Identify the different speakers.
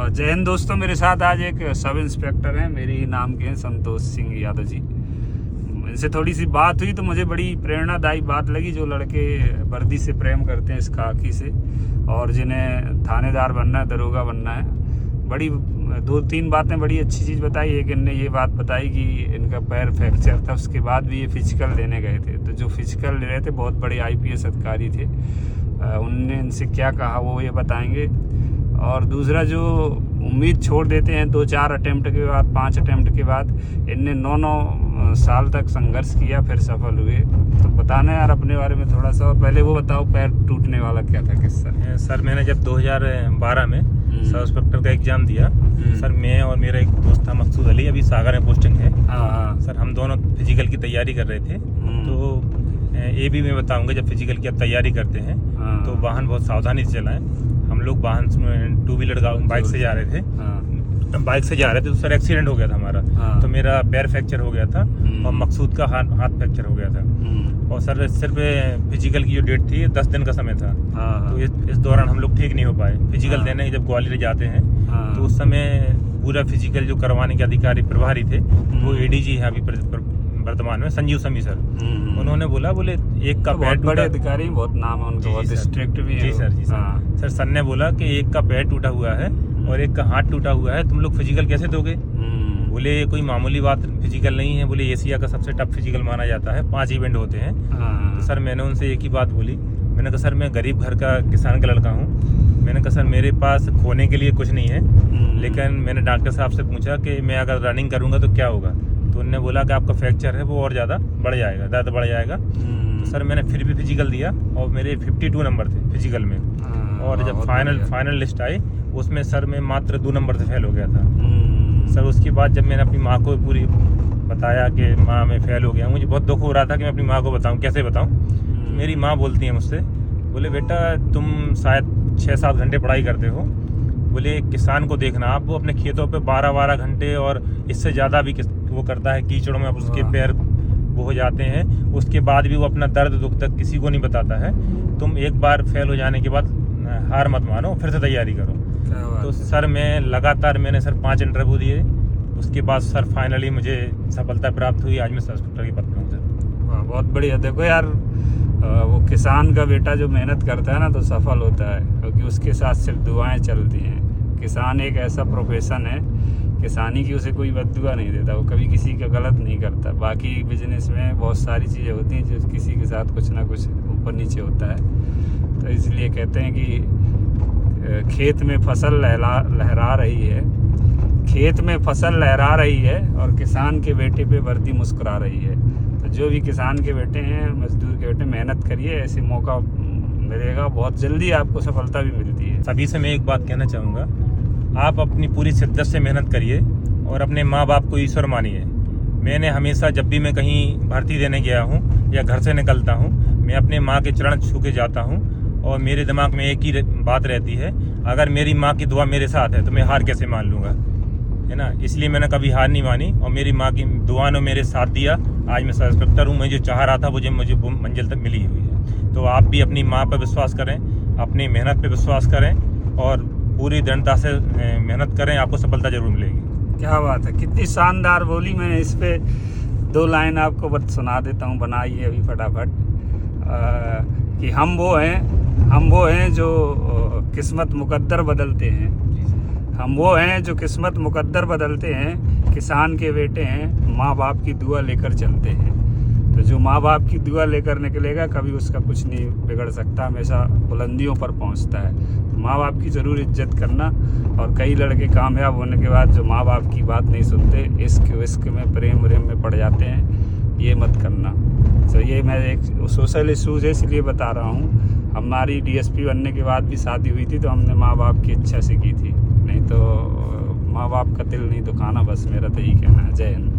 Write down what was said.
Speaker 1: जय हिंद दोस्तों। मेरे साथ आज एक सब इंस्पेक्टर हैं, मेरे ही नाम के हैं, संतोष सिंह यादव जी। इनसे थोड़ी सी बात हुई तो मुझे बड़ी प्रेरणादायी बात लगी। जो लड़के वर्दी से प्रेम करते हैं, इस खाकी से, और जिन्हें थानेदार बनना है, दरोगा बनना है, बड़ी 2-3 बातें बड़ी अच्छी चीज़ बताई। एक इनने ये बात बताई कि इनका पैर फ्रैक्चर था, उसके बाद भी ये फिजिकल देने गए थे। तो जो फिजिकल ले रहे थे बहुत बड़े IPS अधिकारी थे। उनने इनसे क्या कहा वो ये बताएंगे। और दूसरा, जो उम्मीद छोड़ देते हैं 2-4 अटेम्प्ट के बाद, 5 अटेम्प्ट के बाद, इनने 9 साल तक संघर्ष किया, फिर सफल हुए। तो बताना यार अपने बारे में थोड़ा सा। और पहले वो बताओ, पैर टूटने वाला क्या था किस्सा?
Speaker 2: सर मैंने जब 2012 में सब इंस्पेक्टर का एग्जाम दिया, सर मैं और मेरा एक दोस्त था मकसूद अली, अभी सागर में पोस्टिंग है। सर हम दोनों फिजिकल की तैयारी कर रहे थे। तो ये भी मैं बताऊंगा, जब फिजिकल की आप तैयारी करते हैं तो वाहन बहुत सावधानी से चलाएं। हम लोग वाहन 2 व्हीलर बाइक से जा रहे थे। तो सर एक्सीडेंट हो गया था हमारा। तो मेरा पैर फ्रैक्चर हो गया था और मकसूद का हाथ फ्रैक्चर हो गया था। और सर सिर्फ फिजिकल की जो डेट थी 10 दिन का समय था। तो इस दौरान हम लोग ठीक नहीं हो पाए। फिजिकल देने जब ग्वालियर जाते हैं तो उस समय पूरा फिजिकल जो करवाने के अधिकारी प्रभारी थे वो ADG है अभी वर्तमान में, संजीव समी सर। उन्होंने बोले एक का पैर,
Speaker 1: बड़े अधिकारी, बहुत नाम है उनका, बहुत स्ट्रिक्ट भी है।
Speaker 2: जी सर। सर ने बोला कि एक का पैर टूटा हुआ है और एक का हाथ टूटा हुआ है, तुम लोग फिजिकल कैसे दोगे? बोले ये कोई मामूली बात फिजिकल नहीं है। बोले एशिया का सबसे टफ फिजिकल माना जाता है, 5 इवेंट होते हैं। तो सर मैंने उनसे एक ही बात बोली। मैंने कहा सर मैं गरीब घर का किसान का लड़का हूँ। मैंने कहा सर मेरे पास खोने के लिए कुछ नहीं है, लेकिन मैंने डॉक्टर साहब से पूछा कि मैं अगर रनिंग करूँगा तो क्या होगा? तो उन्होंने बोला कि आपका फ्रैक्चर है वो और ज़्यादा बढ़ जाएगा, दर्द बढ़ जाएगा। तो सर मैंने फिर भी फिजिकल दिया और मेरे 52 नंबर थे फिजिकल में। और जब फाइनल लिस्ट आई उसमें सर मैं मात्र 2 नंबर से फेल हो गया था। सर उसके बाद जब मैंने अपनी माँ को पूरी बताया कि माँ मैं फेल हो गया, मुझे बहुत दुख हो रहा था कि मैं अपनी माँ को बताऊँ, कैसे बताऊँ। तो मेरी माँ बोलती है मुझसे, बोले बेटा तुम शायद 6-7 घंटे पढ़ाई करते हो। बोले किसान को देखना, आप वो अपने खेतों पे 12-12 घंटे और इससे ज़्यादा भी वो करता है, कीचड़ों में उसके पैर वो हो जाते हैं, उसके बाद भी वो अपना दर्द दुख तक किसी को नहीं बताता है। तुम एक बार फेल हो जाने के बाद हार मत मानो, फिर से तैयारी करो। तो सर मैंने सर 5 इंटरव्यू दिए। उसके बाद सर फाइनली मुझे सफलता प्राप्त हुई। आज मैं सब इंस्पेक्टर के पद पर हूँ सर।
Speaker 1: बहुत बढ़िया। देखो यार, वो किसान का बेटा जो मेहनत करता है ना तो सफल होता है, क्योंकि उसके साथ सिर्फ दुआएं चलती हैं। किसान एक ऐसा प्रोफेशन है, किसानी की उसे कोई बद्दुआ नहीं देता, वो कभी किसी का गलत नहीं करता। बाकी बिजनेस में बहुत सारी चीज़ें होती हैं जो किसी के साथ कुछ ना कुछ ऊपर नीचे होता है। तो इसलिए कहते हैं कि खेत में फसल लहरा रही है, खेत में फसल लहरा रही है और किसान के बेटे पे वर्दी मुस्कुरा रही है। तो जो भी किसान के बेटे हैं, मजदूर के बेटे, मेहनत करिए, ऐसे मौका मिलेगा, बहुत जल्दी आपको सफलता भी मिलती है।
Speaker 2: सभी से मैं एक बात कहना चाहूँगा, आप अपनी पूरी शिद्दत से मेहनत करिए और अपने माँ बाप को ईश्वर मानिए। मैंने हमेशा जब भी मैं कहीं भर्ती देने गया हूँ या घर से निकलता हूँ, मैं अपने माँ के चरण छू के जाता हूँ और मेरे दिमाग में एक ही बात रहती है, अगर मेरी माँ की दुआ मेरे साथ है तो मैं हार कैसे मान लूँगा, है ना। इसलिए मैंने कभी हार नहीं मानी और मेरी माँ की दुआ ने मेरे साथ दिया। आज मैं सब इंस्पेक्टर हूँ। मैं जो चाह रहा था मुझे मंजिल तक मिली हुई है। तो आप भी अपनी माँ पर विश्वास करें, अपनी मेहनत पर विश्वास करें और पूरी दृढ़ता से मेहनत करें, आपको सफलता जरूर मिलेगी।
Speaker 1: क्या बात है, कितनी शानदार बोली। मैंने इस पे 2 लाइन आपको बस सुना देता हूँ, बनाइए अभी फटाफट। कि हम वो हैं जो किस्मत मुकद्दर बदलते हैं। हम वो हैं जो किस्मत मुकद्दर बदलते हैं, किसान के बेटे हैं, माँ बाप की दुआ लेकर चलते हैं। तो जो माँ बाप की दुआ लेकर निकलेगा कभी उसका कुछ नहीं बिगड़ सकता, हमेशा बुलंदियों पर पहुँचता है। तो माँ बाप की ज़रूर इज्जत करना। और कई लड़के कामयाब होने के बाद जो माँ बाप की बात नहीं सुनते, इश्क में प्रेम में पड़ जाते हैं, ये मत करना। तो ये मैं एक सोशल इशूज़ है इसलिए बता रहा हूँ। हमारी DSP बनने के बाद भी शादी हुई थी तो हमने माँ बाप की इच्छा से की थी, नहीं तो माँ बाप का दिल नहीं दुखाना, बस मेरा तो यही कहना है। जय हिंद।